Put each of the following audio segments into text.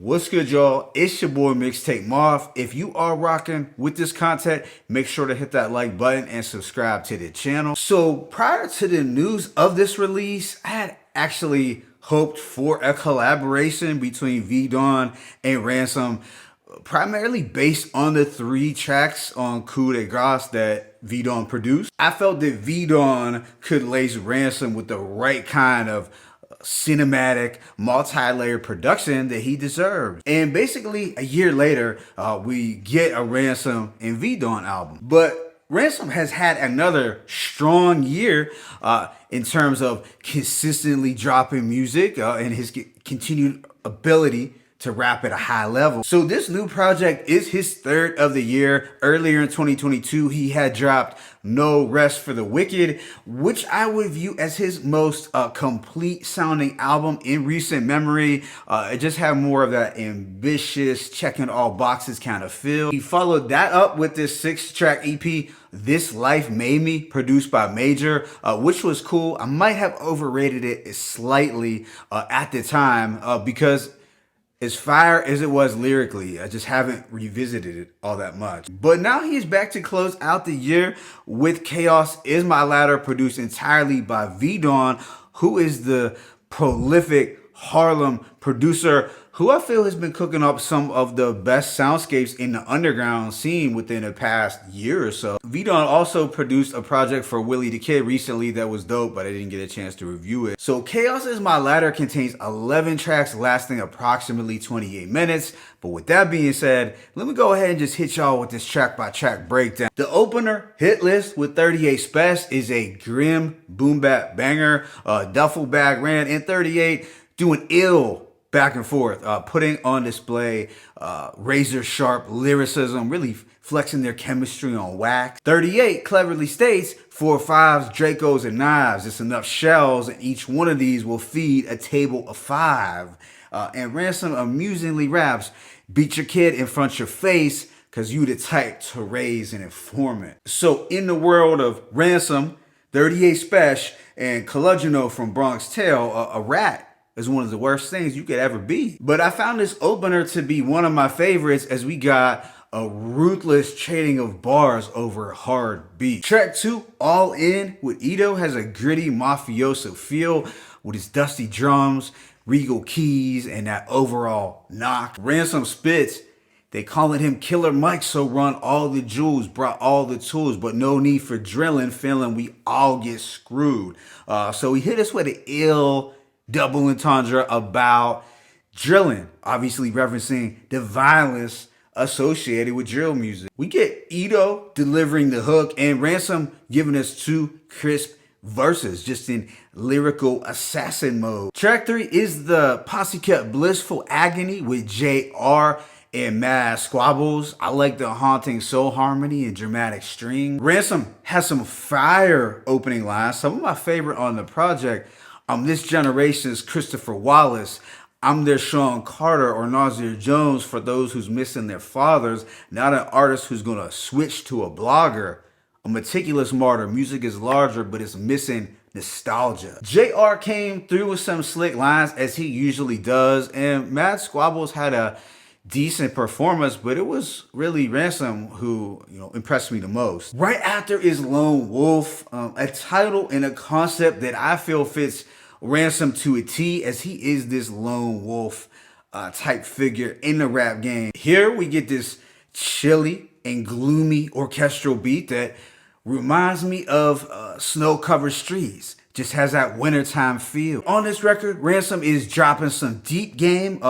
What's good, y'all? It's your boy Mixtape Moth. If you are rocking with this content, make sure to hit that like button and subscribe to the channel. So prior to the news of this release, I had actually hoped for a collaboration between V-Dawn and Ransom, primarily based on the 3 tracks on Coup de Grace that V-Dawn produced. I felt that V-Dawn could lace Ransom with the right kind of cinematic, multi-layered production that he deserved. And basically, a year later, we get a Ransom and V-Dawn album. But Ransom has had another strong year in terms of consistently dropping music and his continued ability to rap at a high level. So this new project is his 3rd of the year. Earlier in 2022, he had dropped No Rest for the Wicked, which I would view as his most complete sounding album in recent memory. It just had more of that ambitious, checking all boxes kind of feel. He followed that up with this 6-track EP, This Life Made Me, produced by Major, which was cool. I might have overrated it slightly at the time because as fire as it was lyrically, I just haven't revisited it all that much. But now he's back to close out the year with Chaos Is My Ladder, produced entirely by V-Dawn, who is the prolific Harlem producer who I feel has been cooking up some of the best soundscapes in the underground scene within the past year or so. V-Dawn also produced a project for Willie the Kid recently that was dope, but I didn't get a chance to review it. So Chaos Is My Ladder contains 11 tracks lasting approximately 28 minutes. But with that being said, let me go ahead and just hit y'all with this track by track breakdown. The opener, Hit List with 38 Special, is a grim boom bap banger. Duffel Bag Ran and 38 doing ill back and forth, putting on display razor sharp lyricism, really flexing their chemistry on wax. 38 cleverly states 4 5s, Dracos, and knives. It's enough shells, and each one of these will feed a table of 5. And Ransom amusingly raps, beat your kid in front of your face, cause you the type to raise an informant. So in the world of Ransom, 38 Special, and Colugino from Bronx Tale, a rat is one of the worst things you could ever be. But I found this opener to be one of my favorites as we got a ruthless trading of bars over hard beat. Track 2, All In with Ito, has a gritty mafioso feel with his dusty drums, regal keys, and that overall knock. Ransom spits, they calling him Killer Mike, so run all the jewels, brought all the tools, but no need for drilling, feeling we all get screwed. So he hit us with an ill double entendre about drilling, obviously referencing the violence associated with drill music. We get Ito delivering the hook and Ransom giving us 2 crisp verses, just in lyrical assassin mode. Track 3 is the Posse Cut Blissful Agony with JR and Mad Squabbles. I like the haunting soul harmony and dramatic string. Ransom has some fire opening lines, some of my favorite on the project. I'm this generation's Christopher Wallace. I'm their Sean Carter or Nasir Jones for those who's missing their fathers, not an artist who's gonna switch to a blogger. A meticulous martyr, music is larger, but it's missing nostalgia. JR came through with some slick lines as he usually does, and Mad Squabbles had a decent performance, but it was really Ransom who, impressed me the most. Right after is Lone Wolf, a title and a concept that I feel fits Ransom to a T, as he is this lone wolf type figure in the rap game. Here we get this chilly and gloomy orchestral beat that reminds me of snow-covered streets. Just has that wintertime feel. On this record, Ransom is dropping some deep game,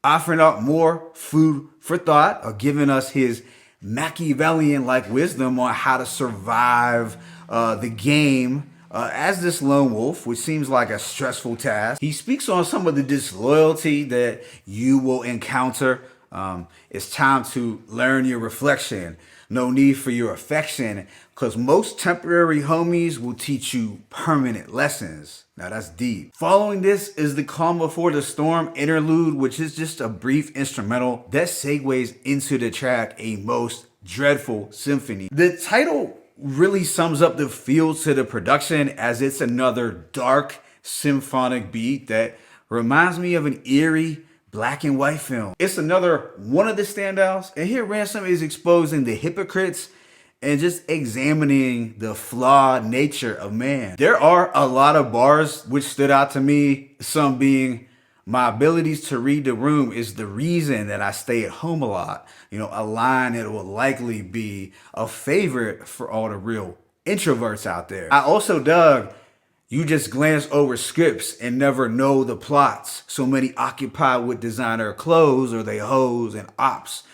offering up more food for thought, giving us his Machiavellian-like wisdom on how to survive the game as this lone wolf, which seems like a stressful task. He speaks on some of the disloyalty that you will encounter. It's time to learn your reflection. No need for your affection, because most temporary homies will teach you permanent lessons. Now that's deep. Following this is the Calm Before the Storm interlude, which is just a brief instrumental that segues into the track A Most Dreadful Symphony. The title really sums up the feel to the production, as it's another dark symphonic beat that reminds me of an eerie black and white film. It's another one of the standouts, and here Ransom is exposing the hypocrites and just examining the flawed nature of man. There are a lot of bars which stood out to me, some being, my abilities to read the room is the reason that I stay at home a lot. You know, a line that will likely be a favorite for all the real introverts out there. I also dug, you just glance over scripts and never know the plots. So many occupied with designer clothes or they hoes and ops.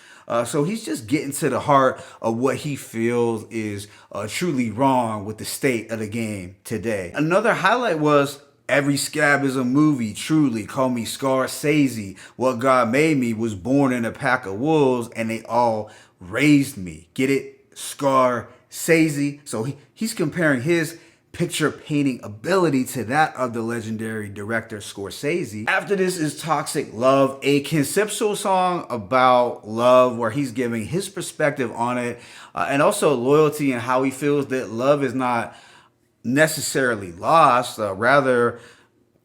So he's just getting to the heart of what he feels is truly wrong with the state of the game today. Another highlight was, every scab is a movie, truly. Call me Scar Sazy. What God made me was born in a pack of wolves and they all raised me. Get it? Scar Sazy. So he's comparing his picture painting ability to that of the legendary director Scorsese. After this is Toxic Love, a conceptual song about love where he's giving his perspective on it, and also loyalty and how he feels that love is not necessarily lost, rather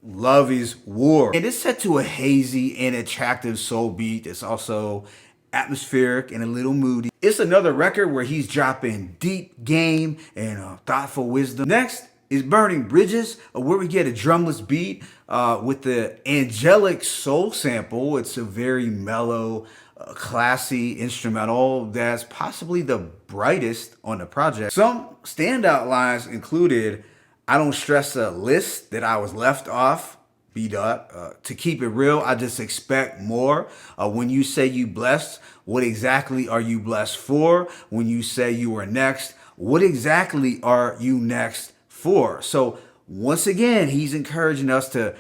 love is war. And it's set to a hazy and attractive soul beat that's also atmospheric and a little moody. It's another record where he's dropping deep game and thoughtful wisdom. Next is Burning Bridges, where we get a drumless beat with the angelic soul sample. It's a very mellow, classy instrumental that's possibly the brightest on the project. Some standout lines included, I don't stress a list that I was left off. To keep it real, I just expect more. When you say you blessed, what exactly are you blessed for? When you say you were next, what exactly are you next for? So once again, he's encouraging us to,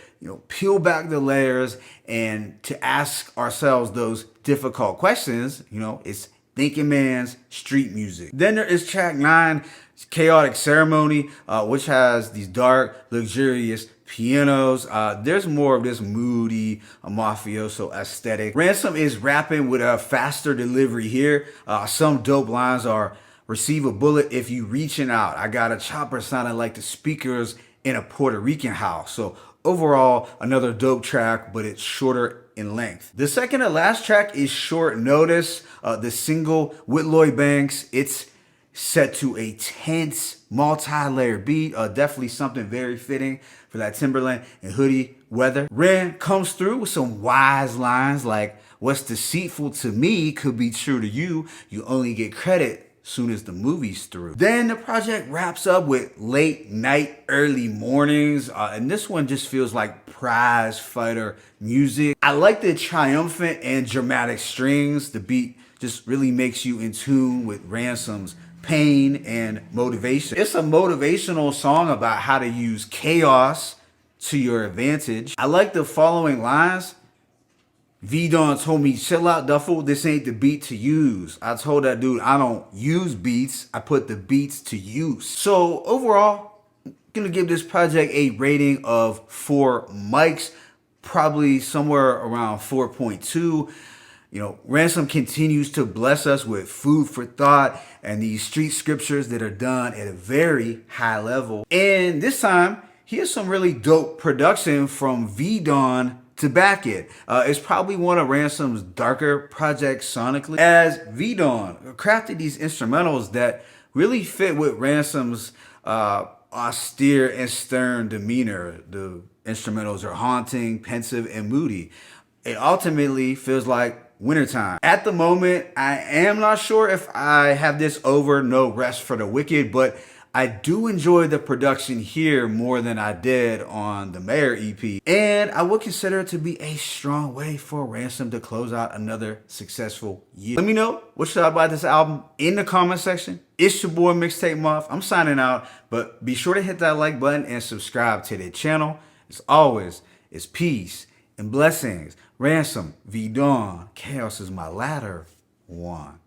peel back the layers and to ask ourselves those difficult questions. It's thinking man's street music. Then there is track 9, Chaotic Ceremony, which has these dark, luxurious pianos. There's more of this moody, mafioso aesthetic. Ransom is rapping with a faster delivery here. Some dope lines are, receive a bullet if you reaching out. I got a chopper sounding like the speakers in a Puerto Rican house. So overall, another dope track, but it's shorter in length. The second to last track is Short Notice, the single with Lloyd Banks. It's set to a tense, multi-layer beat. Definitely something very fitting for that Timberland and hoodie weather. Ren comes through with some wise lines like, what's deceitful to me could be true to you. You only get credit soon as the movie's through. Then the project wraps up with Late Night, Early Mornings. And this one just feels like prize fighter music. I like the triumphant and dramatic strings. The beat just really makes you in tune with Ransom's pain and motivation. It's a motivational song about how to use chaos to your advantage. I like the following lines. V-Don told me, chill out, Duffel, this ain't the beat to use. I told that dude, I don't use beats, I put the beats to use. So overall, I'm gonna give this project a rating of 4 mics, probably somewhere around 4.2. Ransom continues to bless us with food for thought and these street scriptures that are done at a very high level. And this time, here's some really dope production from V-Don to back it. It's probably one of Ransom's darker projects sonically, as V-Don crafted these instrumentals that really fit with Ransom's austere and stern demeanor. The instrumentals are haunting, pensive, and moody. It ultimately feels like wintertime. At the moment, I am not sure if I have this over No Rest for the Wicked, but I do enjoy the production here more than I did on the Mayor EP. And I would consider it to be a strong way for Ransom to close out another successful year. Let me know what you thought about this album in the comment section. It's your boy Mixtape Muff. I'm signing out, but be sure to hit that like button and subscribe to the channel. As always, it's peace and blessings. Ransom, V-Dawn, chaos is my latter one.